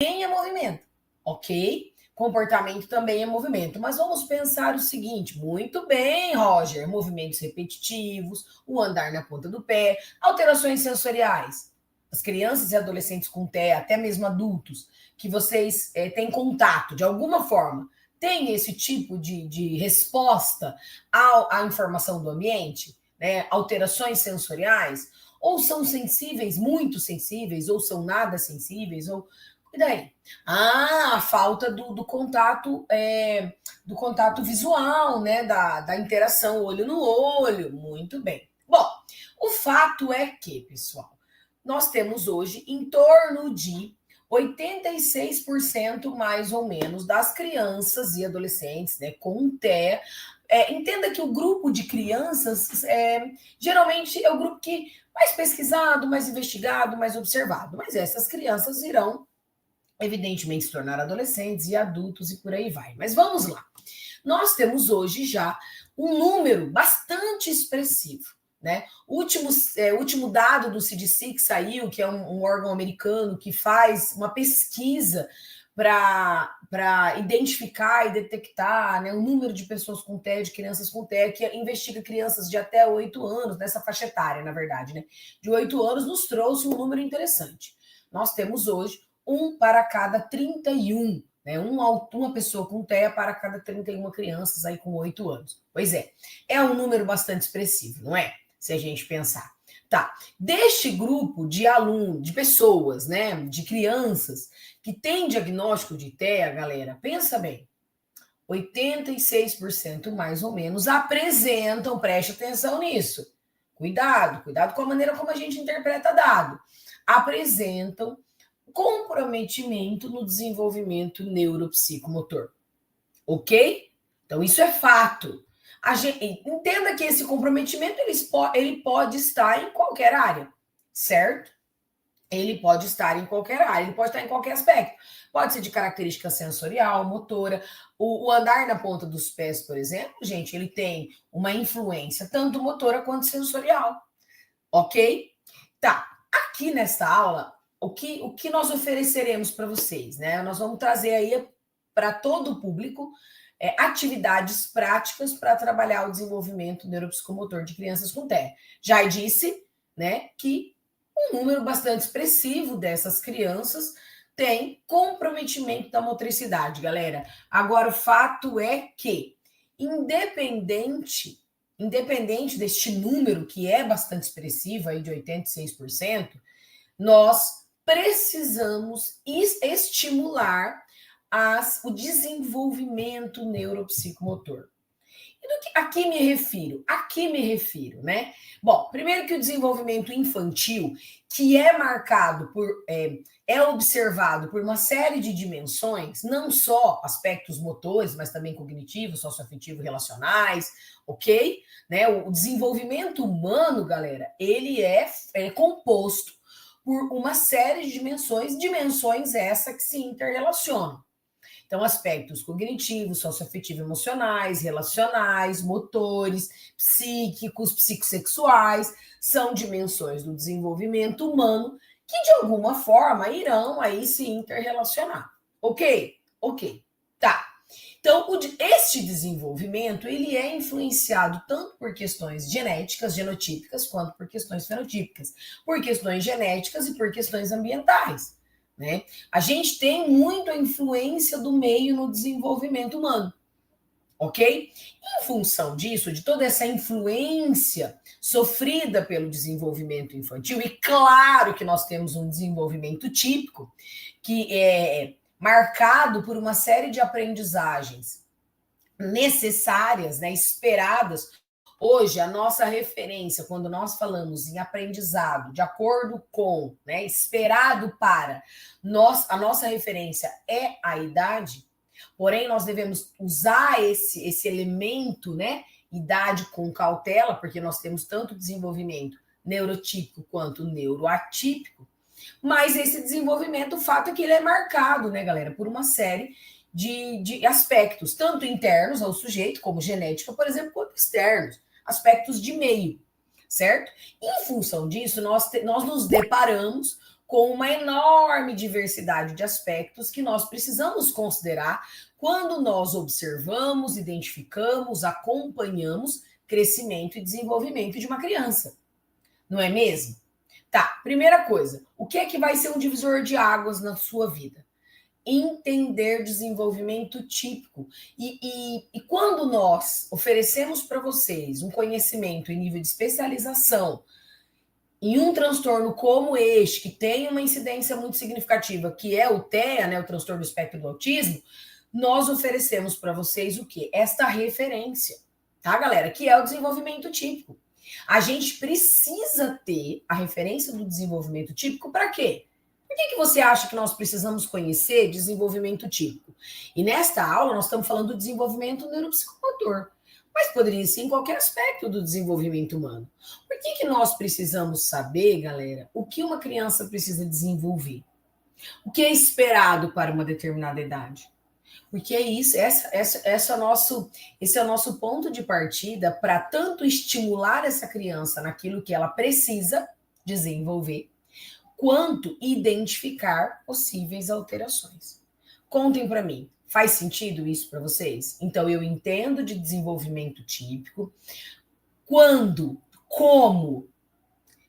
é movimento, ok? Comportamento também é movimento. Mas vamos pensar o seguinte: muito bem, Roger, movimentos repetitivos, o andar na ponta do pé, alterações sensoriais. As crianças e adolescentes com TEA, até mesmo adultos, que vocês têm contato de alguma forma, têm esse tipo de resposta à informação do ambiente, né? Alterações sensoriais, ou são sensíveis, muito sensíveis, ou são nada sensíveis, ou e daí? Ah, a falta do contato do contato visual, né? Da interação olho no olho. Muito bem. Bom, o fato é que, pessoal, nós temos hoje em torno de 86% mais ou menos das crianças e adolescentes, né, com TEA. Entenda que o grupo de crianças geralmente é o grupo que mais pesquisado, mais investigado, mais observado. Mas essas crianças irão evidentemente se tornar adolescentes e adultos e por aí vai. Mas vamos lá. Nós temos hoje já um número bastante expressivo, né? O último dado do CDC que saiu, que é um órgão americano que faz uma pesquisa para identificar e detectar, né, o número de pessoas com TEA, de crianças com TEA, que investiga crianças de até 8 anos, nessa faixa etária, na verdade, né? De 8 anos, nos trouxe um número interessante. Nós temos hoje 1 para cada 31, né? Uma pessoa com TEA para cada 31 crianças aí com 8 anos. Pois é um número bastante expressivo, não é? Se a gente pensar. Tá, deste grupo de alunos, de pessoas, né, de crianças que tem diagnóstico de TEA, galera, pensa bem, 86% mais ou menos apresentam, preste atenção nisso, cuidado com a maneira como a gente interpreta dado, apresentam comprometimento no desenvolvimento neuropsicomotor. Ok? Então, isso é fato. Entenda que esse comprometimento ele pode estar em qualquer área, certo? Ele pode estar em qualquer área, ele pode estar em qualquer aspecto. Pode ser de característica sensorial, motora. O andar na ponta dos pés, por exemplo, gente, ele tem uma influência tanto motora quanto sensorial. Ok? Tá. Aqui nesta aula, o que nós ofereceremos para vocês, né? Nós vamos trazer aí para todo o público atividades práticas para trabalhar o desenvolvimento neuropsicomotor de crianças com TEA. Já disse, né, que um número bastante expressivo dessas crianças tem comprometimento da motricidade, galera. Agora, o fato é que, independente deste número, que é bastante expressivo, aí de 86%, nós precisamos estimular o desenvolvimento neuropsicomotor. E do que aqui me refiro? Né? Bom, primeiro que o desenvolvimento infantil, que é marcado é observado por uma série de dimensões, não só aspectos motores, mas também cognitivos, socioafetivos, relacionais, ok? Né? O desenvolvimento humano, galera, ele é composto por uma série de dimensões essas que se interrelacionam. Então, aspectos cognitivos, socioafetivos, emocionais, relacionais, motores, psíquicos, psicossexuais, são dimensões do desenvolvimento humano que, de alguma forma, irão aí se interrelacionar. Ok? Ok. Tá. Então, este desenvolvimento, ele é influenciado tanto por questões genéticas, genotípicas, quanto por questões fenotípicas, por questões genéticas e por questões ambientais. Né? A gente tem muito a influência do meio no desenvolvimento humano, ok? Em função disso, de toda essa influência sofrida pelo desenvolvimento infantil, e claro que nós temos um desenvolvimento típico, que é marcado por uma série de aprendizagens necessárias, né, esperadas. Hoje, a nossa referência, quando nós falamos em aprendizado, de acordo com, né, esperado para, a nossa referência é a idade, porém, nós devemos usar esse elemento, né, idade com cautela, porque nós temos tanto desenvolvimento neurotípico quanto neuroatípico, mas esse desenvolvimento, o fato é que ele é marcado, né, galera, por uma série de aspectos, tanto internos ao sujeito, como genética, por exemplo, quanto externos, aspectos de meio, certo? Em função disso, nós nos deparamos com uma enorme diversidade de aspectos que nós precisamos considerar quando nós observamos, identificamos, acompanhamos crescimento e desenvolvimento de uma criança. Não é mesmo? Tá, primeira coisa, o que é que vai ser um divisor de águas na sua vida? Entender desenvolvimento típico. E quando nós oferecemos para vocês um conhecimento em nível de especialização em um transtorno como este, que tem uma incidência muito significativa, que é o TEA, né, o transtorno do espectro do autismo, nós oferecemos para vocês o quê? Esta referência, tá, galera? Que é o desenvolvimento típico. A gente precisa ter a referência do desenvolvimento típico para quê? Por que você acha que nós precisamos conhecer desenvolvimento típico? E nesta aula nós estamos falando do desenvolvimento neuropsicomotor, mas poderia ser em qualquer aspecto do desenvolvimento humano. Por que nós precisamos saber, galera, o que uma criança precisa desenvolver? O que é esperado para uma determinada idade? Porque é isso, esse é o nosso ponto de partida para tanto estimular essa criança naquilo que ela precisa desenvolver, quanto identificar possíveis alterações. Contem para mim, faz sentido isso para vocês? Então, eu entendo de desenvolvimento típico, quando, como,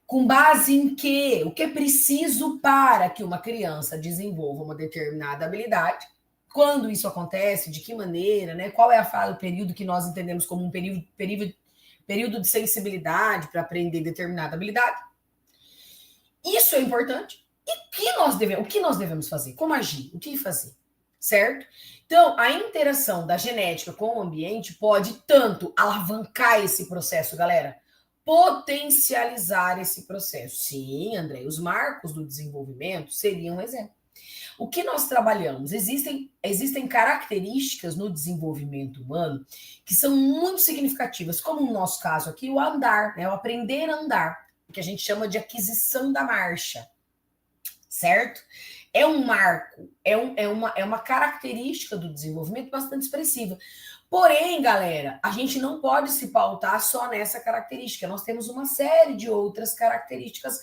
com base em quê? O que é preciso para que uma criança desenvolva uma determinada habilidade? Quando isso acontece, de que maneira, né? Qual é a fase, o período que nós entendemos como um período de sensibilidade para aprender determinada habilidade? Isso é importante. E o que nós devemos fazer? Como agir? O que fazer? Certo? Então, a interação da genética com o ambiente pode tanto alavancar esse processo, galera, potencializar esse processo. Sim, André, os marcos do desenvolvimento seriam um exemplo. O que nós trabalhamos? Existem características no desenvolvimento humano que são muito significativas, como no nosso caso aqui, o andar, né? O aprender a andar, que a gente chama de aquisição da marcha, certo? É um marco, é uma característica do desenvolvimento bastante expressiva. Porém, galera, a gente não pode se pautar só nessa característica. Nós temos uma série de outras características,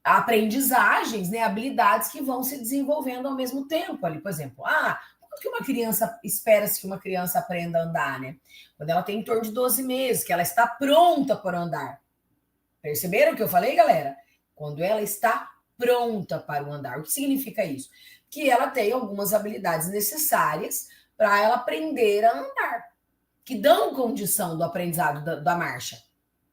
aprendizagens, né, habilidades que vão se desenvolvendo ao mesmo tempo ali. Por exemplo, quando que uma criança, espera-se que uma criança aprenda a andar, né? Quando ela tem em torno de 12 meses, que ela está pronta para andar. Perceberam o que eu falei, galera? Quando ela está pronta para o andar. O que significa isso? Que ela tem algumas habilidades necessárias para ela aprender a andar, que dão condição do aprendizado da marcha,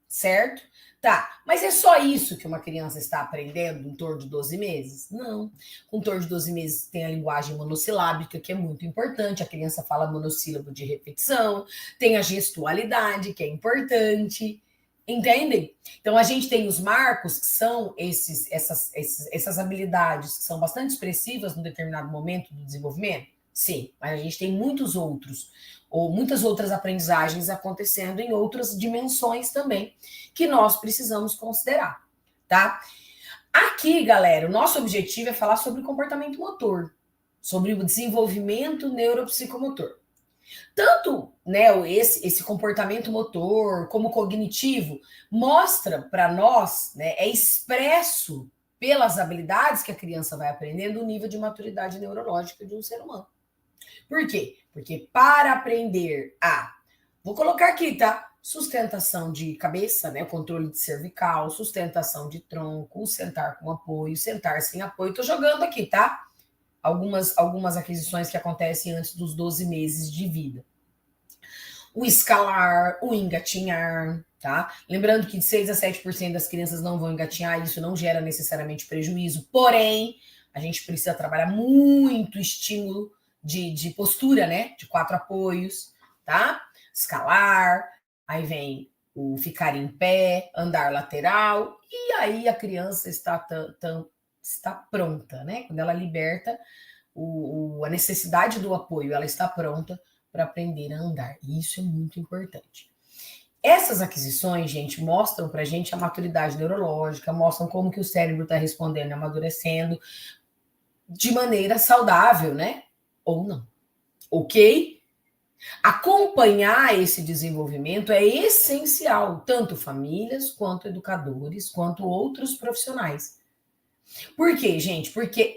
certo? Tá, mas é só isso que uma criança está aprendendo em torno de 12 meses? Não. Com torno de 12 meses tem a linguagem monossilábica, que é muito importante, a criança fala monossílabo de repetição, tem a gestualidade, que é importante, entendem? Então, a gente tem os marcos, que são essas habilidades que são bastante expressivas num determinado momento do desenvolvimento? Sim, mas a gente tem muitas outras aprendizagens acontecendo em outras dimensões também, que nós precisamos considerar, tá? Aqui, galera, o nosso objetivo é falar sobre o comportamento motor, sobre o desenvolvimento neuropsicomotor. Tanto, né, esse comportamento motor como cognitivo mostra para nós, né, é expresso pelas habilidades que a criança vai aprendendo o nível de maturidade neurológica de um ser humano. Por quê? Porque para aprender vou colocar aqui, tá? Sustentação de cabeça, né? Controle de cervical, sustentação de tronco, sentar com apoio, sentar sem apoio. Tô jogando aqui, tá? Algumas aquisições que acontecem antes dos 12 meses de vida. O escalar, o engatinhar, tá? Lembrando que de 6 a 7% das crianças não vão engatinhar, isso não gera necessariamente prejuízo, porém, a gente precisa trabalhar muito estímulo de postura, né? De 4 apoios, tá? Escalar, aí vem o ficar em pé, andar lateral, e aí a criança está pronta, né? Quando ela liberta a necessidade do apoio, ela está pronta para aprender a andar. E isso é muito importante. Essas aquisições, gente, mostram para a gente a maturidade neurológica, mostram como que o cérebro está respondendo, amadurecendo de maneira saudável, né? Ou não. Ok? Acompanhar esse desenvolvimento é essencial, tanto famílias, quanto educadores, quanto outros profissionais. Por quê, gente? Porque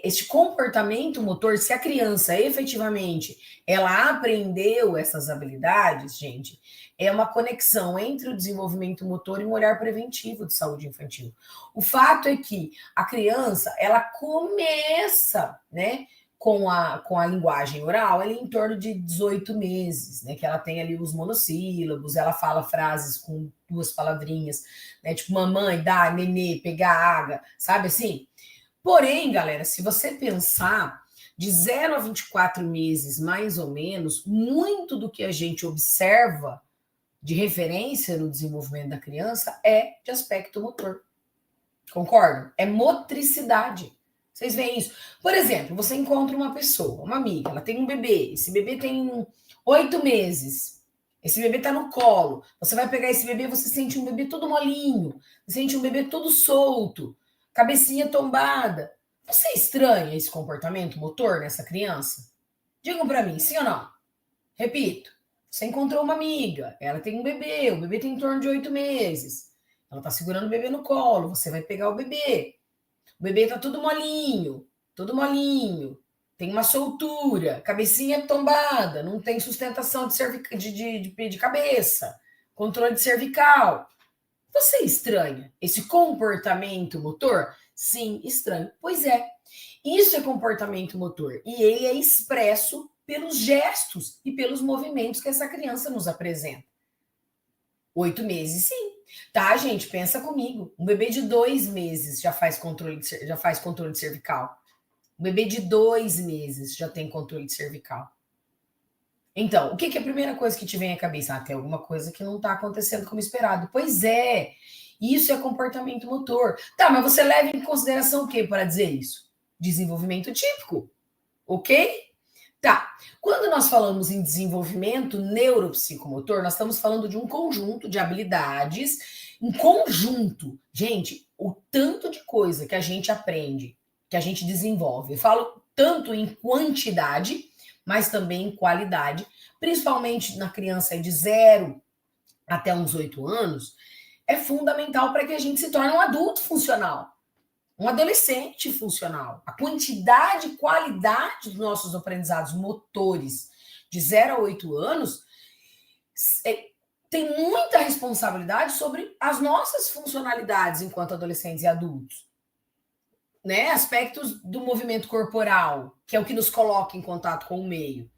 este comportamento motor, se a criança efetivamente ela aprendeu essas habilidades, gente, é uma conexão entre o desenvolvimento motor e um olhar preventivo de saúde infantil. O fato é que a criança, ela começa, né, com a linguagem oral, ela é em torno de 18 meses, né, que ela tem ali os monossílabos, ela fala frases com duas palavrinhas, né, tipo mamãe, dá, nenê, pegar água, sabe assim? Porém, galera, se você pensar de 0 a 24 meses, mais ou menos, muito do que a gente observa de referência no desenvolvimento da criança é de aspecto motor. Concordam? É motricidade. Vocês veem isso? Por exemplo, você encontra uma pessoa, uma amiga, ela tem um bebê, esse bebê tem 8 meses, esse bebê tá no colo, você vai pegar esse bebê, você sente um bebê todo molinho, você sente um bebê todo solto, cabecinha tombada. Você estranha esse comportamento motor nessa criança? Digam para mim, sim ou não? Repito, você encontrou uma amiga, ela tem um bebê, o bebê tem em torno de 8 meses, ela tá segurando o bebê no colo, você vai pegar o bebê. O bebê tá todo molinho, tem uma soltura, cabecinha tombada, não tem sustentação de cabeça, controle de cervical. Você estranha esse comportamento motor? Sim, estranho. Pois é, isso é comportamento motor e ele é expresso pelos gestos e pelos movimentos que essa criança nos apresenta. 8 meses, sim. Tá, gente? Pensa comigo. Um bebê de 2 meses já faz controle de cervical. Um bebê de 2 meses já tem controle de cervical. Então, o que é a primeira coisa que te vem à cabeça? Ah, tem alguma coisa que não está acontecendo como esperado. Pois é, isso é comportamento motor. Tá, mas você leva em consideração o que para dizer isso? Desenvolvimento típico, ok? Tá. Quando nós falamos em desenvolvimento neuropsicomotor, nós estamos falando de um conjunto de habilidades, um conjunto. Gente, o tanto de coisa que a gente aprende, que a gente desenvolve. Eu falo tanto em quantidade, mas também em qualidade, principalmente na criança de 0 até uns 8 anos, é fundamental para que a gente se torne um adulto funcional. Um adolescente funcional. A quantidade e qualidade dos nossos aprendizados motores de 0 a 8 anos tem muita responsabilidade sobre as nossas funcionalidades enquanto adolescentes e adultos. Né? Aspectos do movimento corporal, que é o que nos coloca em contato com o meio.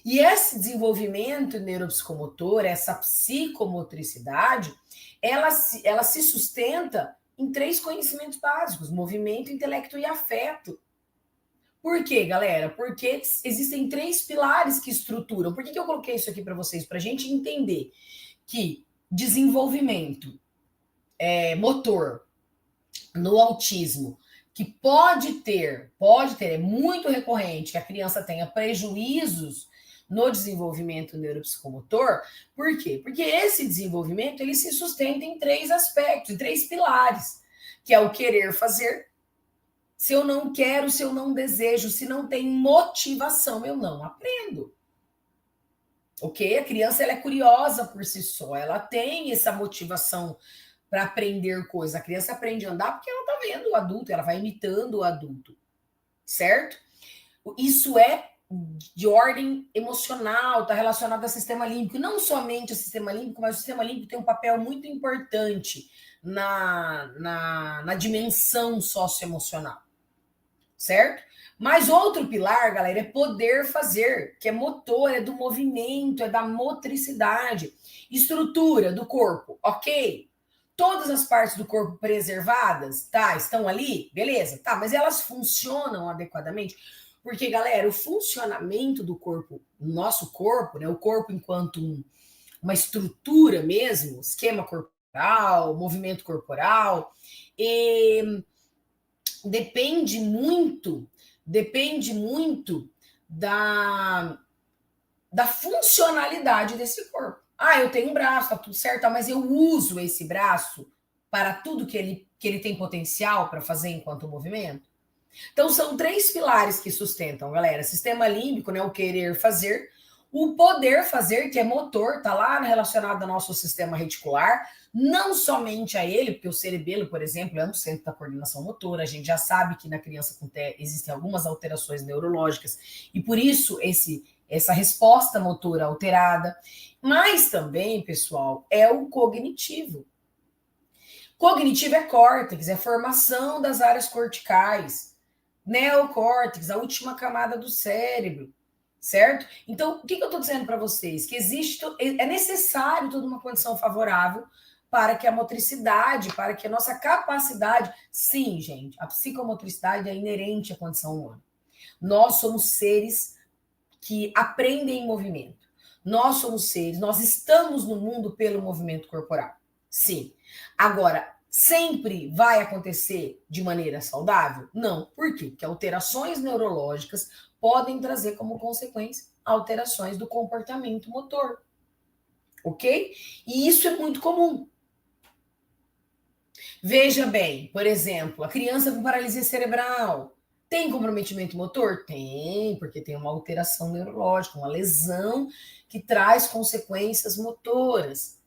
E esse desenvolvimento neuropsicomotor, essa psicomotricidade, ela se sustenta em 3 conhecimentos básicos: movimento, intelecto e afeto. Por quê, galera? Porque existem 3 pilares que estruturam. Por que eu coloquei isso aqui para vocês? Para a gente entender que desenvolvimento motor no autismo, que pode ter, é muito recorrente que a criança tenha prejuízos no desenvolvimento neuropsicomotor. Por quê? Porque esse desenvolvimento ele se sustenta em 3 aspectos, em 3 pilares, que é o querer fazer. Se eu não quero, se eu não desejo, se não tem motivação, eu não aprendo. Ok? A criança ela é curiosa por si só, ela tem essa motivação para aprender coisas. A criança aprende a andar porque ela está vendo o adulto, ela vai imitando o adulto, certo? Isso é de ordem emocional, está relacionado ao sistema límbico. Não somente ao sistema límbico, mas o sistema límbico tem um papel muito importante na dimensão socioemocional, certo? Mas outro pilar, galera, é poder fazer, que é motor, é do movimento, é da motricidade. Estrutura do corpo, ok? Todas as partes do corpo preservadas, tá? Estão ali, beleza, tá, mas elas funcionam adequadamente? Porque, galera, o funcionamento do corpo, nosso corpo, né? O corpo enquanto uma estrutura mesmo, esquema corporal, movimento corporal, depende muito da funcionalidade desse corpo. Ah, eu tenho um braço, tá tudo certo, mas eu uso esse braço para tudo que ele tem potencial para fazer enquanto movimento? Então, são 3 pilares que sustentam, galera. Sistema límbico, né, o querer fazer, O poder fazer, que é motor, está lá relacionado ao nosso sistema reticular, não somente a ele, porque o cerebelo, por exemplo, é um centro da coordenação motora. A gente já sabe que na criança com TEA existem algumas alterações neurológicas e por isso essa resposta motora alterada. Mas também, pessoal, é o cognitivo. Cognitivo é córtex, é formação das áreas corticais. Neocórtex, a última camada do cérebro. Certo? Então, o que eu estou dizendo para vocês? Que é necessário toda uma condição favorável para que a motricidade, para que a nossa capacidade. Sim, gente, a psicomotricidade é inerente à condição humana. Nós somos seres que aprendem em movimento. Nós somos seres, nós estamos no mundo pelo movimento corporal. Sim. Agora, sempre vai acontecer de maneira saudável? Não. Por quê? Porque alterações neurológicas podem trazer como consequência alterações do comportamento motor. Ok? E isso é muito comum. Veja bem, por exemplo, a criança com paralisia cerebral tem comprometimento motor? Tem, porque tem uma alteração neurológica, uma lesão que traz consequências motoras.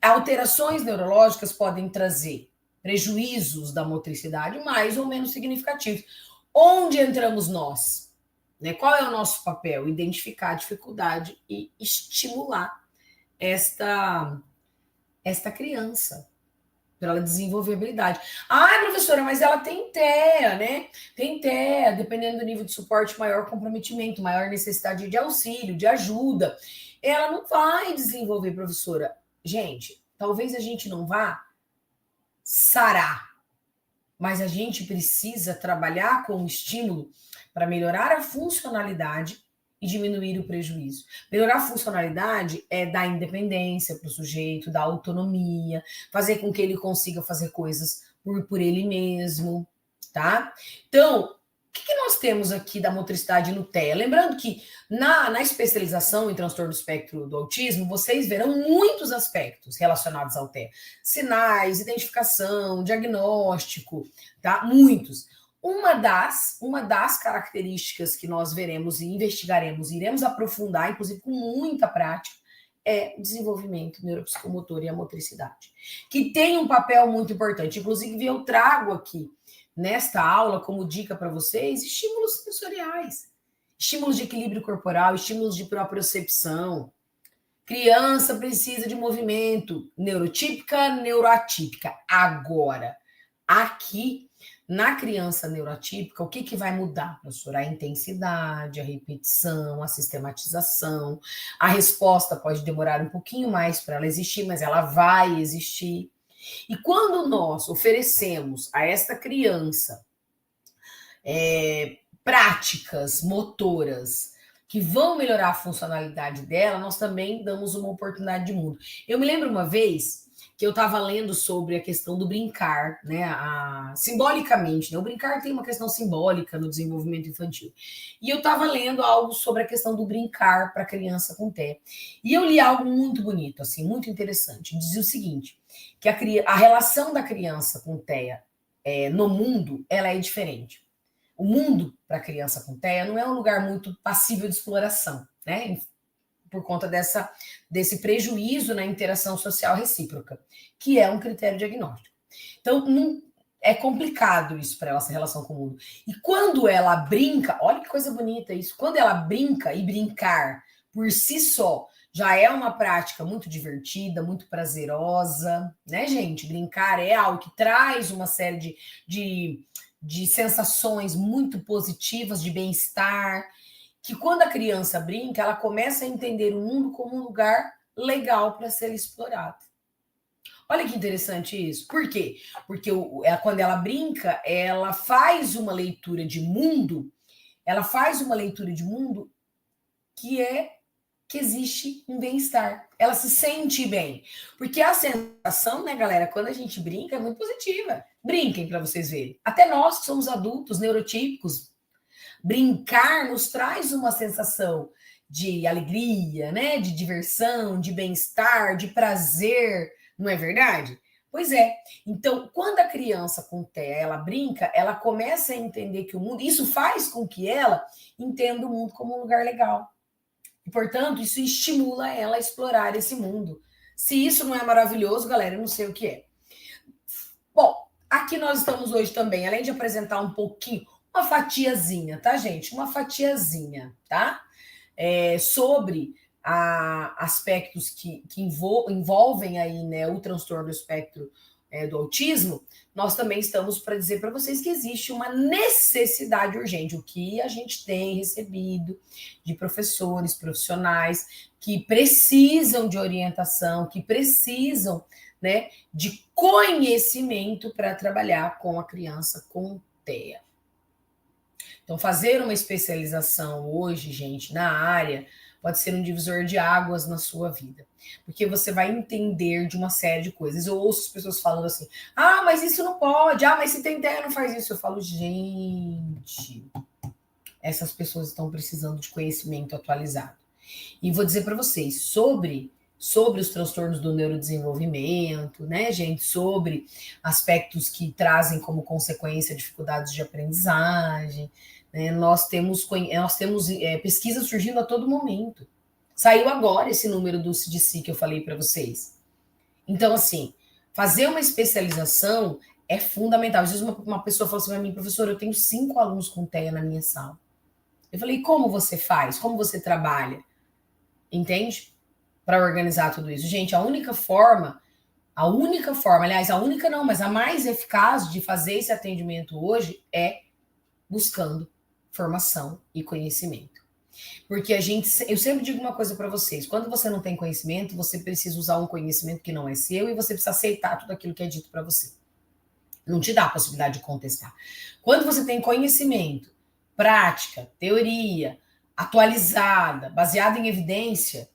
Alterações neurológicas podem trazer prejuízos da motricidade mais ou menos significativos. Onde entramos nós? Qual é o nosso papel? Identificar a dificuldade e estimular esta criança para ela desenvolver habilidade. Ah, professora, mas ela tem TEA, né? Tem TEA, dependendo do nível de suporte, maior comprometimento, maior necessidade de auxílio, de ajuda. Ela não vai desenvolver, professora. Gente, talvez a gente não vá sarar, mas a gente precisa trabalhar com o estímulo para melhorar a funcionalidade e diminuir o prejuízo. Melhorar a funcionalidade é dar independência para o sujeito, dar autonomia, fazer com que ele consiga fazer coisas por ele mesmo, tá? Então, o que nós temos aqui da motricidade no TEA? Lembrando que na especialização em transtorno do espectro do autismo, vocês verão muitos aspectos relacionados ao TEA. Sinais, identificação, diagnóstico, tá? Muitos. Uma das características que nós veremos e investigaremos, iremos aprofundar, inclusive com muita prática, é o desenvolvimento neuropsicomotor e a motricidade, que tem um papel muito importante. Inclusive, eu trago aqui, nesta aula, como dica para vocês, estímulos sensoriais, estímulos de equilíbrio corporal, estímulos de propriocepção. Criança precisa de movimento, neurotípica, neuroatípica. Agora, aqui, na criança neuroatípica, o que vai mudar, professora? A intensidade, a repetição, a sistematização. A resposta pode demorar um pouquinho mais para ela existir, mas ela vai existir. E quando nós oferecemos a esta criança práticas motoras que vão melhorar a funcionalidade dela, nós também damos uma oportunidade de mundo. Eu me lembro uma vez que eu estava lendo sobre a questão do brincar, né? Simbolicamente, né? O brincar tem uma questão simbólica no desenvolvimento infantil. E eu estava lendo algo sobre a questão do brincar para criança com TEA. E eu li algo muito bonito, assim, muito interessante. Dizia o seguinte, que a relação da criança com TEA no mundo, ela é diferente. O mundo para a criança com TEA não é um lugar muito passível de exploração, né? Por conta desse prejuízo na interação social recíproca, que é um critério diagnóstico. Então, não, é complicado isso para ela, essa relação com o mundo. E quando ela brinca, olha que coisa bonita isso, quando ela brinca, e brincar por si só já é uma prática muito divertida, muito prazerosa, né, gente? Brincar é algo que traz uma série de sensações muito positivas, de bem-estar, que quando a criança brinca, ela começa a entender o mundo como um lugar legal para ser explorado. Olha que interessante isso. Por quê? Porque quando ela brinca, ela faz uma leitura de mundo, que existe um bem-estar. Ela se sente bem. Porque a sensação, né, galera, quando a gente brinca, é muito positiva. Brinquem para vocês verem. Até nós que somos adultos, neurotípicos, brincar nos traz uma sensação de alegria, né? De diversão, de bem-estar, de prazer, não é verdade? Pois é. Então, quando a criança com TEA, ela brinca, ela começa a entender que o mundo, isso faz com que ela entenda o mundo como um lugar legal. E, portanto, isso estimula ela a explorar esse mundo. Se isso não é maravilhoso, galera, eu não sei o que é. Bom, aqui nós estamos hoje também, além de apresentar um pouquinho, uma fatiazinha, tá, gente? Uma fatiazinha, tá? Sobre aspectos que envolvem aí, né, o transtorno do espectro do autismo, nós também estamos para dizer para vocês que existe uma necessidade urgente, o que a gente tem recebido de professores, profissionais que precisam de orientação, que precisam, né, de conhecimento para trabalhar com a criança com TEA. Então, fazer uma especialização hoje, gente, na área, pode ser um divisor de águas na sua vida. Porque você vai entender de uma série de coisas. Eu ouço as pessoas falando assim, ah, mas isso não pode, ah, mas se tem TEA não faz isso. Eu falo, gente, essas pessoas estão precisando de conhecimento atualizado. E vou dizer para vocês, sobre os transtornos do neurodesenvolvimento, né, gente, sobre aspectos que trazem como consequência dificuldades de aprendizagem, né, nós temos pesquisas surgindo a todo momento. Saiu agora esse número do CDC que eu falei para vocês. Então, assim, fazer uma especialização é fundamental. Às vezes uma pessoa fala assim para mim, professor, eu tenho 5 alunos com TEA na minha sala. Eu falei, como você faz? Como você trabalha? Entende? Para organizar tudo isso. Gente, a única forma, aliás, a única não, mas a mais eficaz de fazer esse atendimento hoje é buscando formação e conhecimento. Porque eu sempre digo uma coisa para vocês, quando você não tem conhecimento, você precisa usar um conhecimento que não é seu e você precisa aceitar tudo aquilo que é dito para você. Não te dá a possibilidade de contestar. Quando você tem conhecimento, prática, teoria, atualizada, baseada em evidência,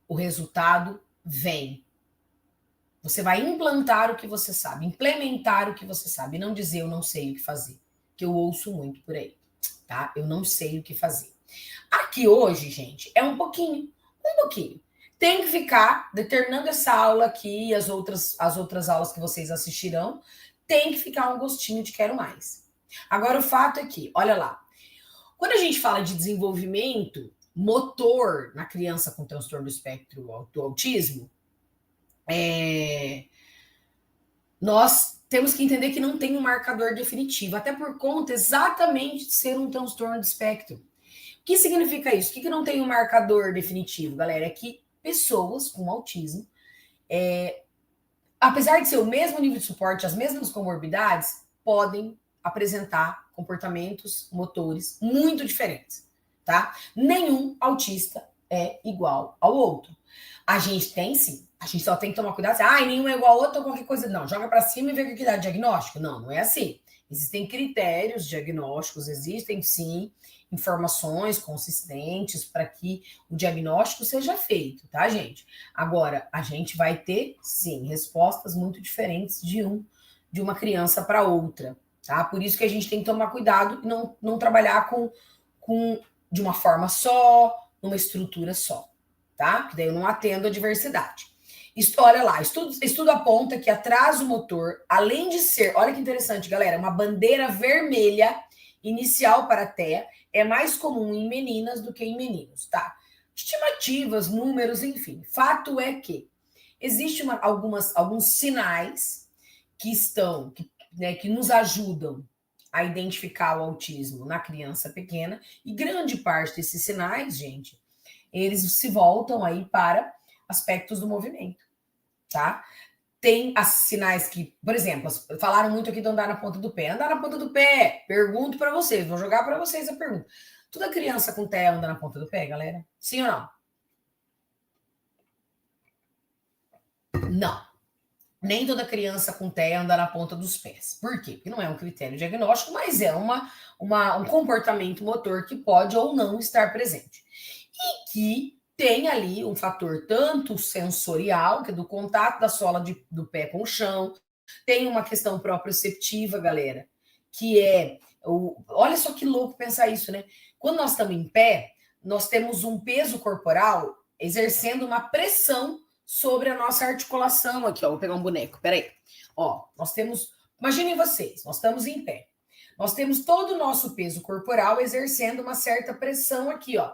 o resultado vem. Você vai implantar o que você sabe, implementar o que você sabe, e não dizer eu não sei o que fazer, que eu ouço muito por aí, tá? Eu não sei o que fazer. Aqui hoje, gente, é um pouquinho. Tem que ficar determinando essa aula aqui e as outras aulas que vocês assistirão, tem que ficar um gostinho de quero mais. Agora, o fato é que, olha lá, quando a gente fala de desenvolvimento motor na criança com transtorno do espectro do autismo, nós temos que entender que não tem um marcador definitivo, até por conta exatamente de ser um transtorno do espectro. O que significa isso? O que não tem um marcador definitivo, galera? É que pessoas com autismo, apesar de ser o mesmo nível de suporte, as mesmas comorbidades, podem apresentar comportamentos motores muito diferentes, tá? Nenhum autista é igual ao outro. A gente tem sim, a gente só tem que tomar cuidado. Nenhum é igual ao outro ou qualquer coisa. Não, joga para cima e vê o que dá diagnóstico. Não, não é assim. Existem critérios diagnósticos, existem sim informações consistentes para que o diagnóstico seja feito, tá, gente? Agora, a gente vai ter, sim, respostas muito diferentes de uma criança para outra, tá? Por isso que a gente tem que tomar cuidado e não trabalhar de uma forma só, numa estrutura só, tá? Que daí eu não atendo a diversidade. Olha lá, estudo aponta que atraso motor, além de ser, olha que interessante, galera, uma bandeira vermelha inicial para a TEA, é mais comum em meninas do que em meninos, tá? Estimativas, números, enfim. Fato é que existem alguns sinais que nos ajudam a identificar o autismo na criança pequena, e grande parte desses sinais, gente, eles se voltam aí para aspectos do movimento, tá? Tem as sinais que, por exemplo, falaram muito aqui de andar na ponta do pé. Andar na ponta do pé, pergunto para vocês, vou jogar para vocês a pergunta. Toda criança com TEA anda na ponta do pé, galera? Sim ou não? Não. Nem toda criança com TEA anda na ponta dos pés. Por quê? Porque não é um critério diagnóstico, mas é um comportamento motor que pode ou não estar presente. E que tem ali um fator tanto sensorial, que é do contato da sola do pé com o chão, tem uma questão proprioceptiva, galera, que olha só que louco pensar isso, né? Quando nós estamos em pé, nós temos um peso corporal exercendo uma pressão sobre a nossa articulação aqui, ó. Vou pegar um boneco, peraí. Ó, imaginem vocês, nós estamos em pé. Nós temos todo o nosso peso corporal exercendo uma certa pressão aqui, ó,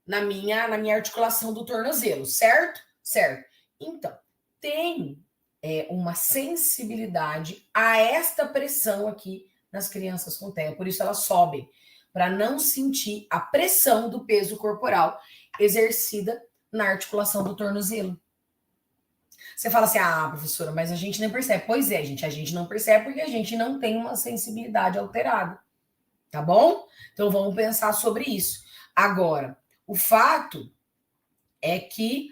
na minha articulação do tornozelo, certo? Certo. Então, tem uma sensibilidade a esta pressão aqui nas crianças com TEA, por isso elas sobem, para não sentir a pressão do peso corporal exercida na articulação do tornozelo. Você fala assim, ah, professora, mas a gente não percebe. Pois é, gente, a gente não percebe porque a gente não tem uma sensibilidade alterada, tá bom? Então vamos pensar sobre isso. Agora, o fato é que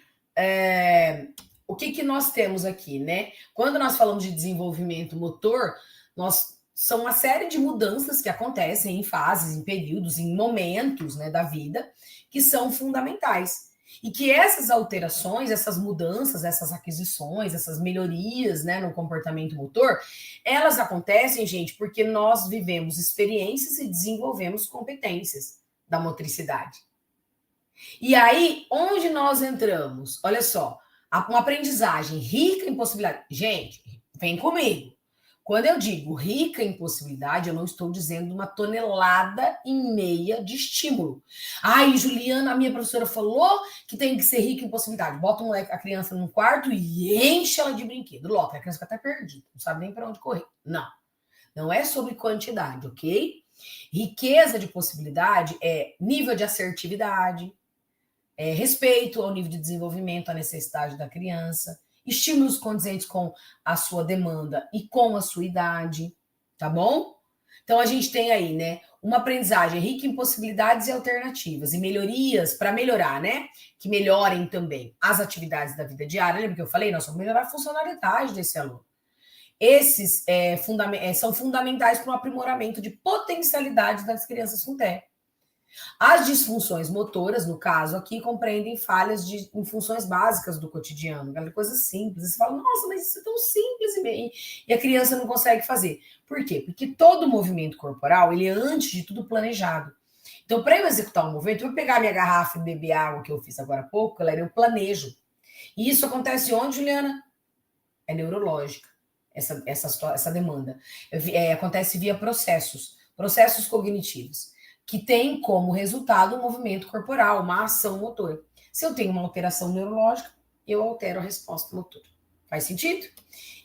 o que nós temos aqui, né? Quando nós falamos de desenvolvimento motor, são uma série de mudanças que acontecem em fases, em períodos, em momentos, né, da vida, que são fundamentais. E que essas alterações, essas mudanças, essas aquisições, essas melhorias, né, no comportamento motor, elas acontecem, gente, porque nós vivemos experiências e desenvolvemos competências da motricidade. E aí, onde nós entramos? Olha só, uma aprendizagem rica em possibilidades. Gente, vem comigo. Quando eu digo rica em possibilidade, eu não estou dizendo 1,5 tonelada de estímulo. Ai, Juliana, a minha professora falou que tem que ser rica em possibilidade. Bota a criança num quarto e enche ela de brinquedo. Logo, a criança fica até perdida, não sabe nem para onde correr. Não, não é sobre quantidade, ok? Riqueza de possibilidade é nível de assertividade, respeito ao nível de desenvolvimento, à necessidade da criança, estímulos condizentes com a sua demanda e com a sua idade, tá bom? Então a gente tem aí, né, uma aprendizagem rica em possibilidades e alternativas e melhorias para melhorar, né? Que melhorem também as atividades da vida diária. Lembra que eu falei? Nós vamos melhorar a funcionalidade desse aluno. Esses são fundamentais para o aprimoramento de potencialidades das crianças com TEA. As disfunções motoras, no caso aqui, compreendem falhas em funções básicas do cotidiano, aquela coisa simples. Você fala, nossa, mas isso é tão simples e a criança não consegue fazer. Por quê? Porque todo movimento corporal, ele é, antes de tudo, planejado. Então, para eu executar um movimento, eu vou pegar minha garrafa e beber água que eu fiz agora há pouco, galera, eu planejo. E isso acontece onde, Juliana? É neurológica, essa demanda. Acontece via processos cognitivos, que tem como resultado um movimento corporal, uma ação motora. Se eu tenho uma alteração neurológica, eu altero a resposta motora. Faz sentido?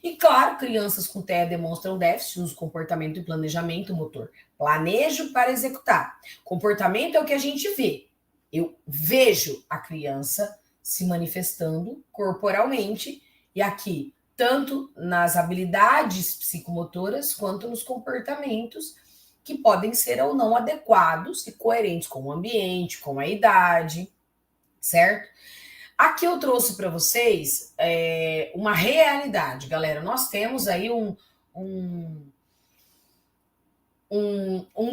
E claro, crianças com TEA demonstram déficit no comportamento e planejamento motor. Planejo para executar. Comportamento é o que a gente vê. Eu vejo a criança se manifestando corporalmente e aqui, tanto nas habilidades psicomotoras quanto nos comportamentos que podem ser ou não adequados e coerentes com o ambiente, com a idade, certo? Aqui eu trouxe para vocês uma realidade, galera. Nós temos aí um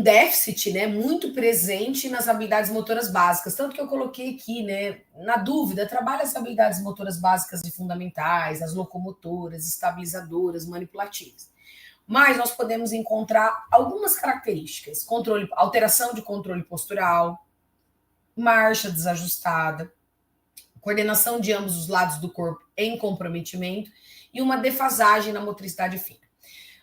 déficit, né, muito presente nas habilidades motoras básicas, tanto que eu coloquei aqui, né, na dúvida, trabalha as habilidades motoras básicas e fundamentais, as locomotoras, estabilizadoras, manipulativas. Mas nós podemos encontrar algumas características: alteração de controle postural, marcha desajustada, coordenação de ambos os lados do corpo em comprometimento e uma defasagem na motricidade fina.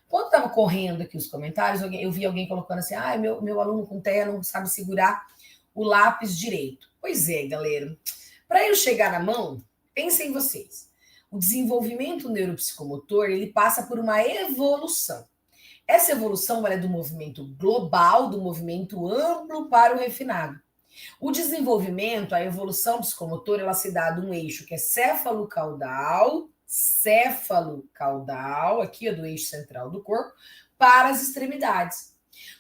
Quando estava correndo aqui os comentários, eu vi alguém colocando assim, meu aluno com TEA não sabe segurar o lápis direito. Pois é, galera. Para eu chegar na mão, pensem vocês. O desenvolvimento neuropsicomotor, ele passa por uma evolução. Essa evolução é do movimento global, do movimento amplo para o refinado. O desenvolvimento, a evolução psicomotora, ela se dá de um eixo que é céfalo-caudal, aqui é do eixo central do corpo, para as extremidades.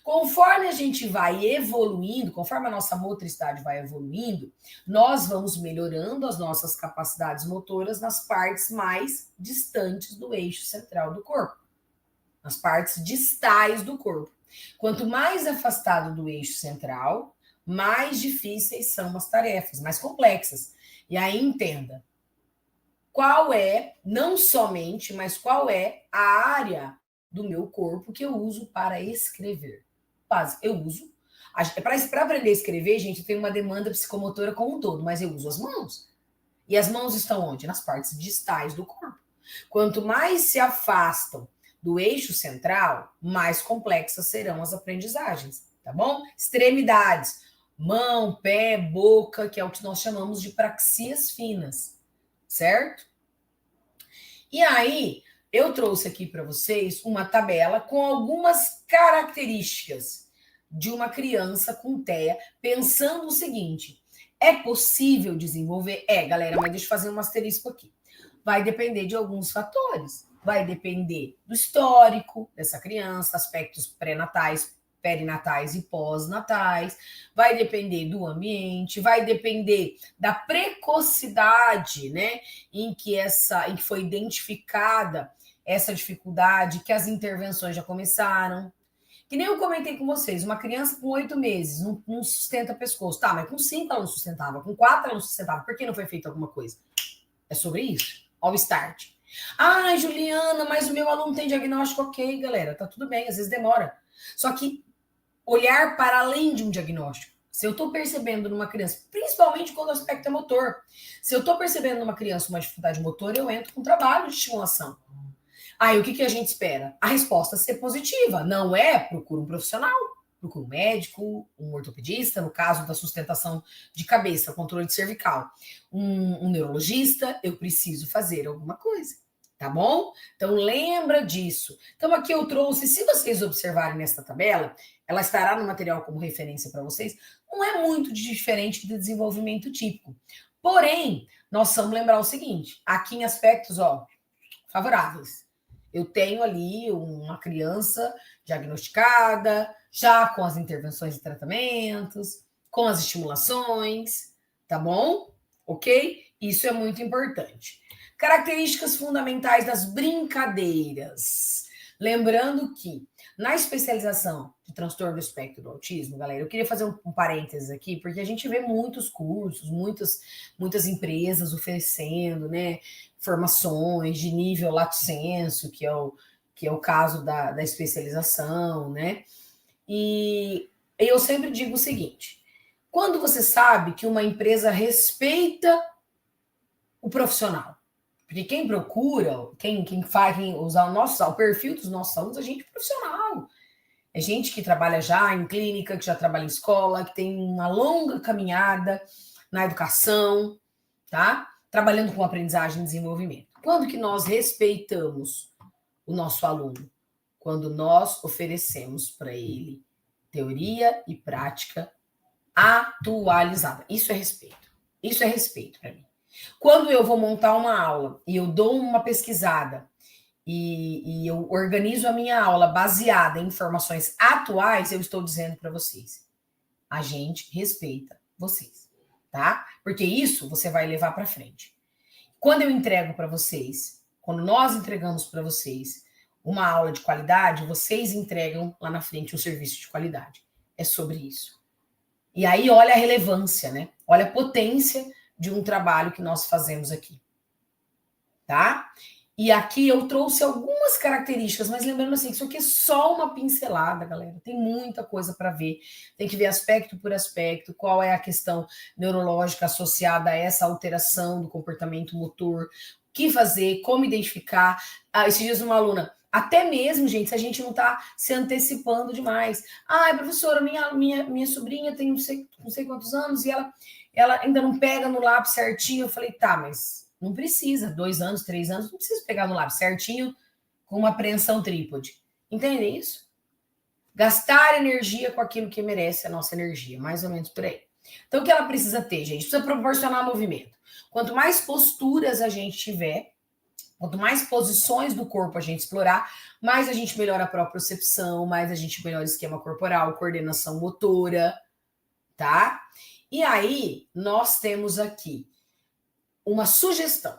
Conforme a gente vai evoluindo, conforme a nossa motricidade vai evoluindo, nós vamos melhorando as nossas capacidades motoras nas partes mais distantes do eixo central do corpo, nas partes distais do corpo. Quanto mais afastado do eixo central, mais difíceis são as tarefas, mais complexas. E aí entenda, qual é, não somente, mas qual é a área do meu corpo que eu uso para escrever. Eu uso. Para aprender a escrever, gente, tem uma demanda psicomotora como um todo, mas eu uso as mãos. E as mãos estão onde? Nas partes distais do corpo. Quanto mais se afastam do eixo central, mais complexas serão as aprendizagens, tá bom? Extremidades. mão, pé, boca, que é o que nós chamamos de praxias finas, certo? E aí, eu trouxe aqui para vocês uma tabela com algumas características de uma criança com TEA, pensando o seguinte: é possível desenvolver? É, galera, mas deixa eu fazer um asterisco aqui. Vai depender de alguns fatores. Vai depender do histórico dessa criança, aspectos pré-natais, perinatais e pós-natais, vai depender do ambiente, vai depender da precocidade, né, em que foi identificada essa dificuldade, que as intervenções já começaram. Que nem eu comentei com vocês, uma criança com 8 meses não sustenta pescoço. Tá, mas com 5 ela não sustentava, com 4 ela não sustentava. Por que não foi feita alguma coisa? É sobre isso. All start. Ah, Juliana, mas o meu aluno tem diagnóstico. Ok, galera, tá tudo bem, às vezes demora. Só que olhar para além de um diagnóstico. Se eu estou percebendo numa criança, principalmente quando o aspecto é motor, se eu estou percebendo numa criança uma dificuldade motor, eu entro com trabalho de estimulação. Aí o que a gente espera? A resposta ser positiva. Não é procura um profissional, procura um médico, um ortopedista, no caso da sustentação de cabeça, controle de cervical, um neurologista, eu preciso fazer alguma coisa. Tá bom? Então lembra disso. Então aqui eu trouxe, se vocês observarem nesta tabela, ela estará no material como referência para vocês, não é muito diferente do desenvolvimento típico. Porém, nós vamos lembrar o seguinte, aqui em aspectos, favoráveis. Eu tenho ali uma criança diagnosticada, já com as intervenções e tratamentos, com as estimulações, tá bom? Ok? Isso é muito importante. Características fundamentais das brincadeiras. Lembrando que na especialização de transtorno do espectro do autismo, galera, eu queria fazer um parênteses aqui, porque a gente vê muitos cursos, muitas empresas oferecendo, né, formações de nível lato sensu, que é o caso da especialização, né? E eu sempre digo o seguinte: quando você sabe que uma empresa respeita o profissional, porque quem procura, quem usar o perfil dos nossos alunos, é gente profissional. É gente que trabalha já em clínica, que já trabalha em escola, que tem uma longa caminhada na educação, tá? Trabalhando com aprendizagem e desenvolvimento. Quando que nós respeitamos o nosso aluno? Quando nós oferecemos para ele teoria e prática atualizada. Isso é respeito. Isso é respeito para mim. Quando eu vou montar uma aula e eu dou uma pesquisada e eu organizo a minha aula baseada em informações atuais, eu estou dizendo para vocês: a gente respeita vocês, tá? Porque isso você vai levar para frente. Quando eu entrego para vocês, quando nós entregamos para vocês uma aula de qualidade, vocês entregam lá na frente um serviço de qualidade. É sobre isso. E aí olha a relevância, né? Olha a potência de um trabalho que nós fazemos aqui. Tá? E aqui eu trouxe algumas características, mas lembrando assim, isso aqui é só uma pincelada, galera. Tem muita coisa para ver. Tem que ver aspecto por aspecto, qual é a questão neurológica associada a essa alteração do comportamento motor, o que fazer, como identificar. Esses dias uma aluna, até mesmo, gente, se a gente não está se antecipando demais. Ai, professora, minha sobrinha tem não sei quantos anos e ela ainda não pega no lápis certinho. Eu falei, tá, mas não precisa, 2 anos, 3 anos, não precisa pegar no lápis certinho com uma apreensão trípode. Entendem isso? Gastar energia com aquilo que merece a nossa energia, mais ou menos por aí. Então, o que ela precisa ter, gente? Precisa proporcionar movimento. Quanto mais posturas a gente tiver, quanto mais posições do corpo a gente explorar, mais a gente melhora a propriocepção, mais a gente melhora o esquema corporal, coordenação motora, tá? E aí, nós temos aqui uma sugestão,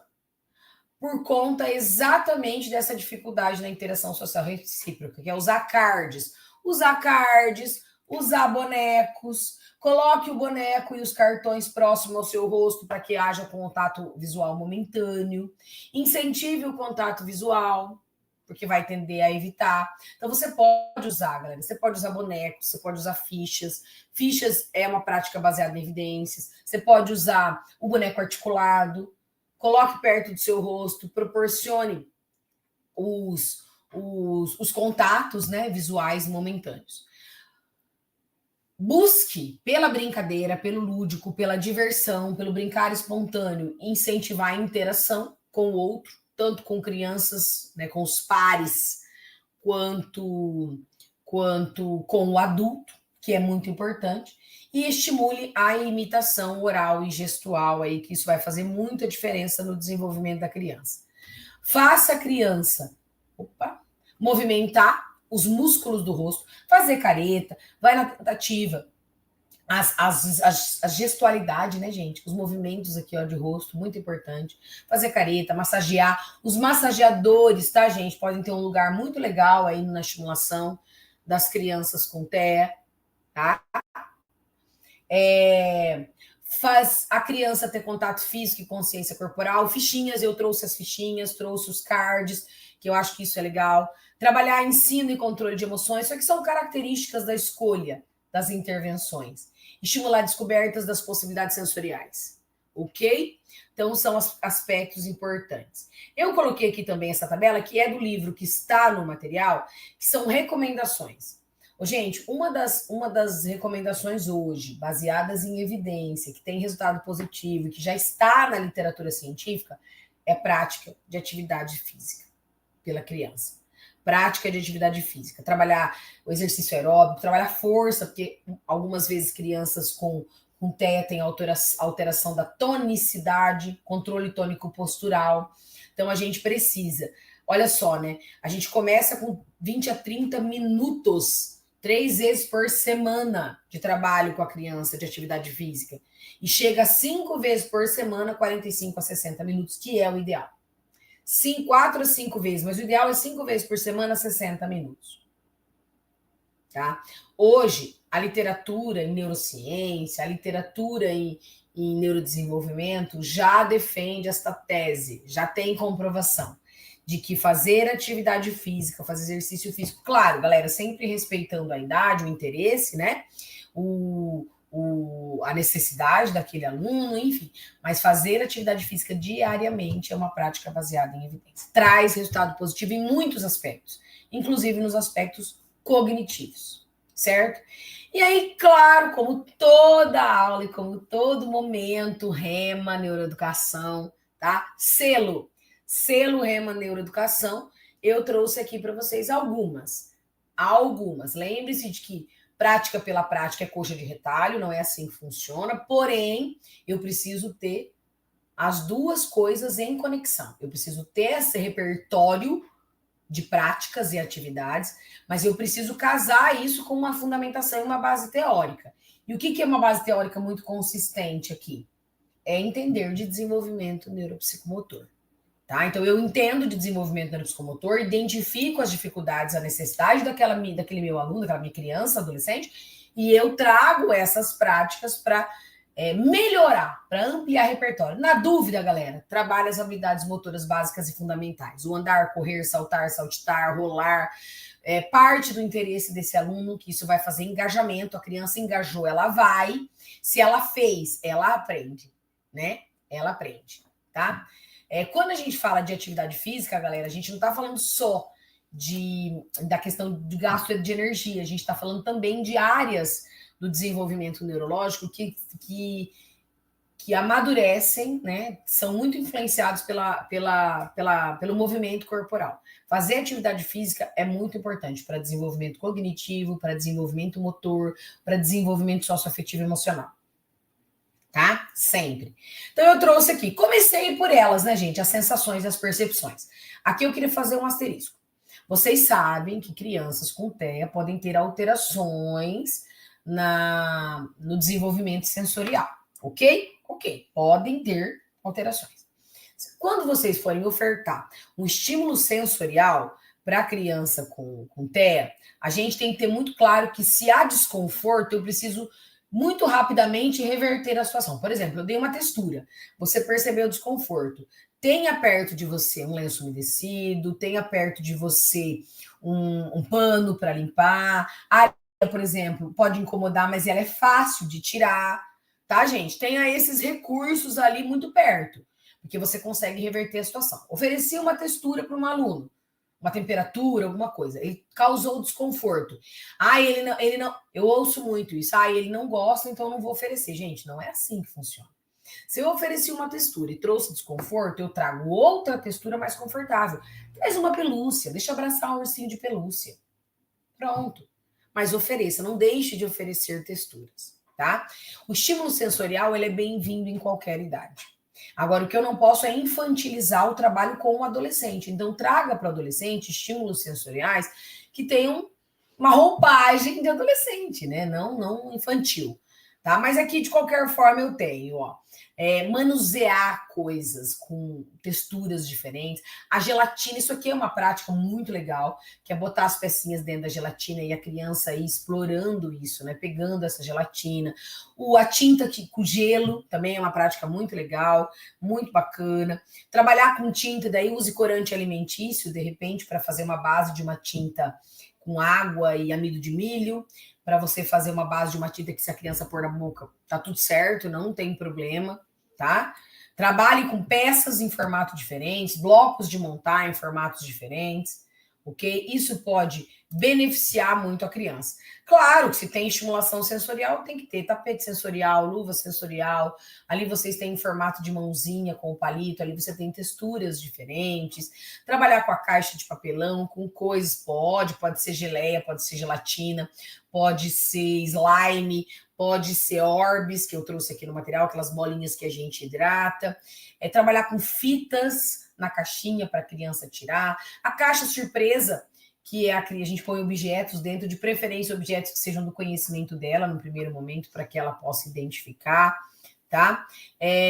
por conta exatamente dessa dificuldade na interação social recíproca, que é usar cards, usar bonecos, coloque o boneco e os cartões próximos ao seu rosto para que haja contato visual momentâneo, incentive o contato visual, porque vai tender a evitar. Então você pode usar, galera, você pode usar bonecos, você pode usar fichas. Fichas é uma prática baseada em evidências. Você pode usar o boneco articulado, coloque perto do seu rosto, proporcione os contatos, né, visuais momentâneos. Busque pela brincadeira, pelo lúdico, pela diversão, pelo brincar espontâneo, incentivar a interação com o outro, tanto com crianças, né, com os pares, quanto com o adulto, que é muito importante, e estimule a imitação oral e gestual aí, que isso vai fazer muita diferença no desenvolvimento da criança. Faça a criança movimentar os músculos do rosto, fazer careta, vai na tentativa, a gestualidade, né, gente? Os movimentos aqui, ó, de rosto, muito importante. Fazer careta, massagear. Os massageadores, tá, gente? Podem ter um lugar muito legal aí na estimulação das crianças com TEA, tá? Faz a criança ter contato físico e consciência corporal. Fichinhas, eu trouxe as fichinhas, trouxe os cards, que eu acho que isso é legal. Trabalhar ensino e controle de emoções, isso aqui são características da escolha das intervenções. Estimular descobertas das possibilidades sensoriais, ok? Então, são aspectos importantes. Eu coloquei aqui também essa tabela, que é do livro que está no material, que são recomendações. Gente, uma das recomendações hoje, baseadas em evidência, que tem resultado positivo e que já está na literatura científica, é prática de atividade física pela criança. Prática de atividade física, trabalhar o exercício aeróbico, trabalhar força, porque algumas vezes crianças com TEA têm alteração da tonicidade, controle tônico postural. Então a gente precisa, olha só, né? A gente começa com 20 a 30 minutos, 3 vezes por semana de trabalho com a criança de atividade física. E chega a 5 vezes por semana, 45 a 60 minutos, que é o ideal. 4 a 5 vezes, mas o ideal é 5 vezes por semana, 60 minutos. Tá? Hoje, a literatura em neurociência, a literatura em neurodesenvolvimento já defende esta tese, já tem comprovação de que fazer atividade física, fazer exercício físico, claro, galera, sempre respeitando a idade, o interesse, né? A necessidade daquele aluno, enfim, mas fazer atividade física diariamente é uma prática baseada em evidência. Traz resultado positivo em muitos aspectos, inclusive nos aspectos cognitivos, certo? E aí, claro, como toda aula e como todo momento, Rema Neuroeducação, tá? Selo Rema Neuroeducação, eu trouxe aqui para vocês algumas. Lembre-se de que prática pela prática é coxa de retalho, não é assim que funciona, porém, eu preciso ter as duas coisas em conexão. Eu preciso ter esse repertório de práticas e atividades, mas eu preciso casar isso com uma fundamentação e uma base teórica. E o que é uma base teórica muito consistente aqui? É entender de desenvolvimento neuropsicomotor. Tá? Então, eu entendo de desenvolvimento neuropsicomotor, identifico as dificuldades, a necessidade daquele meu aluno, daquela minha criança, adolescente, e eu trago essas práticas para melhorar, para ampliar repertório. Na dúvida, galera, trabalha as habilidades motoras básicas e fundamentais. O andar, correr, saltar, saltitar, rolar, parte do interesse desse aluno, que isso vai fazer engajamento. A criança engajou, ela vai. Se ela fez, ela aprende, né? Ela aprende, tá? Quando a gente fala de atividade física, galera, a gente não está falando só da questão de gasto de energia, a gente está falando também de áreas do desenvolvimento neurológico que amadurecem, né? São muito influenciados pelo movimento corporal. Fazer atividade física é muito importante para desenvolvimento cognitivo, para desenvolvimento motor, para desenvolvimento socioafetivo e emocional. Tá? Sempre. Então eu trouxe aqui, comecei por elas, né, gente? As sensações e as percepções. Aqui eu queria fazer um asterisco. Vocês sabem que crianças com TEA podem ter alterações no desenvolvimento sensorial, ok? Ok, podem ter alterações. Quando vocês forem ofertar um estímulo sensorial para a criança com TEA, a gente tem que ter muito claro que se há desconforto, eu preciso muito rapidamente reverter a situação. Por exemplo, eu dei uma textura, você percebeu o desconforto. Tenha perto de você um lenço umedecido, tenha perto de você um pano para limpar. A areia, por exemplo, pode incomodar, mas ela é fácil de tirar, tá, gente? Tenha esses recursos ali muito perto, porque você consegue reverter a situação. Ofereci uma textura para um aluno. uma temperatura, alguma coisa. Ele causou desconforto. Ah, ele não. Eu ouço muito isso. Ah, ele não gosta, então eu não vou oferecer. Gente, não é assim que funciona. Se eu ofereci uma textura e trouxe desconforto, eu trago outra textura mais confortável. Traz uma pelúcia, deixa eu abraçar um ursinho de pelúcia. Pronto. Mas ofereça, não deixe de oferecer texturas, tá? O estímulo sensorial, ele é bem-vindo em qualquer idade. Agora, o que eu não posso é infantilizar o trabalho com o adolescente. Então, traga para o adolescente estímulos sensoriais que tenham uma roupagem de adolescente, né? Não infantil, tá? Mas aqui, de qualquer forma, eu tenho, ó, manusear coisas com texturas diferentes. A gelatina, isso aqui é uma prática muito legal, que é botar as pecinhas dentro da gelatina e a criança ir explorando isso, né? Pegando essa gelatina. A tinta com gelo também é uma prática muito legal, muito bacana. Trabalhar com tinta, daí use corante alimentício, de repente, para fazer uma base de uma tinta com água e amido de milho, para você fazer uma base de uma tinta que se a criança pôr na boca, tá tudo certo, não tem problema, tá? Trabalhe com peças em formato diferentes, blocos de montar em formatos diferentes, ok? Isso pode beneficiar muito a criança. Claro que se tem estimulação sensorial, tem que ter tapete sensorial, luva sensorial. Ali vocês têm em formato de mãozinha com o palito, ali você tem texturas diferentes. Trabalhar com a caixa de papelão, com coisas, pode ser geleia, pode ser gelatina, pode ser slime, pode ser orbes, que eu trouxe aqui no material, aquelas bolinhas que a gente hidrata. Trabalhar com fitas na caixinha para a criança tirar. A caixa surpresa, que é a gente põe objetos dentro, de preferência objetos que sejam do conhecimento dela no primeiro momento, para que ela possa identificar, tá?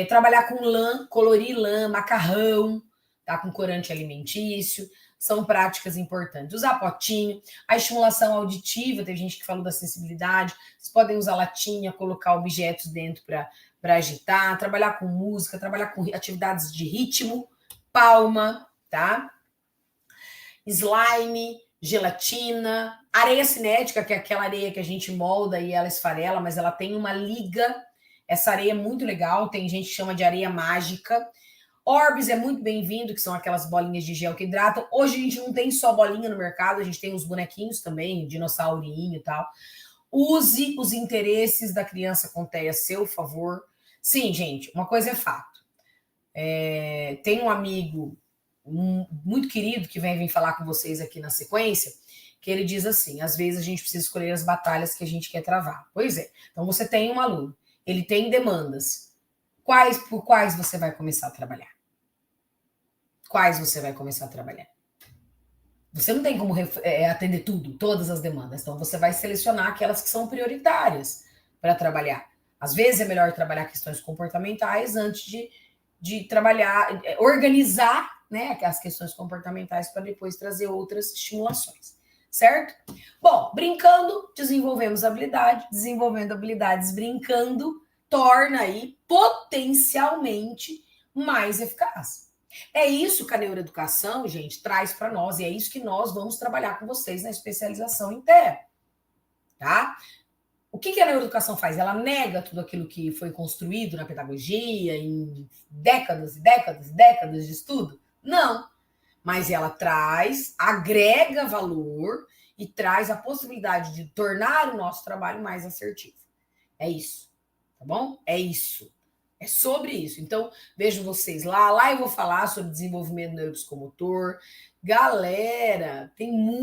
Trabalhar com lã, colorir lã, macarrão, tá? Com corante alimentício, são práticas importantes. Usar potinho, a estimulação auditiva, tem gente que falou da sensibilidade, vocês podem usar latinha, colocar objetos dentro para agitar, trabalhar com música, trabalhar com atividades de ritmo, palma, tá? Slime, gelatina, areia cinética, que é aquela areia que a gente molda e ela esfarela, mas ela tem uma liga. Essa areia é muito legal, tem gente que chama de areia mágica. Orbes é muito bem-vindo, que são aquelas bolinhas de gel que hidratam. Hoje a gente não tem só bolinha no mercado, a gente tem uns bonequinhos também, dinossaurinho e tal. Use os interesses da criança com TEA a seu favor. Sim, gente, uma coisa é fato. Tem um amigo muito querido que vem falar com vocês aqui na sequência, que ele diz assim, às vezes a gente precisa escolher as batalhas que a gente quer travar. Pois é. Então você tem um aluno, ele tem demandas. Por quais você vai começar a trabalhar? Quais você vai começar a trabalhar? Você não tem como atender tudo, todas as demandas. Então você vai selecionar aquelas que são prioritárias para trabalhar. Às vezes é melhor trabalhar questões comportamentais antes de trabalhar, organizar, né, as questões comportamentais para depois trazer outras estimulações, certo? Bom, brincando, desenvolvemos habilidade, desenvolvendo habilidades brincando, torna aí potencialmente mais eficaz. É isso que a neuroeducação, gente, traz para nós, e é isso que nós vamos trabalhar com vocês na especialização em TEA, tá? O que a neuroeducação faz? Ela nega tudo aquilo que foi construído na pedagogia em décadas e décadas e décadas de estudo? Não. Mas ela traz, agrega valor e traz a possibilidade de tornar o nosso trabalho mais assertivo. É isso, tá bom? É isso. É sobre isso. Então, vejo vocês lá. Lá eu vou falar sobre desenvolvimento neuropsicomotor. Galera, tem muito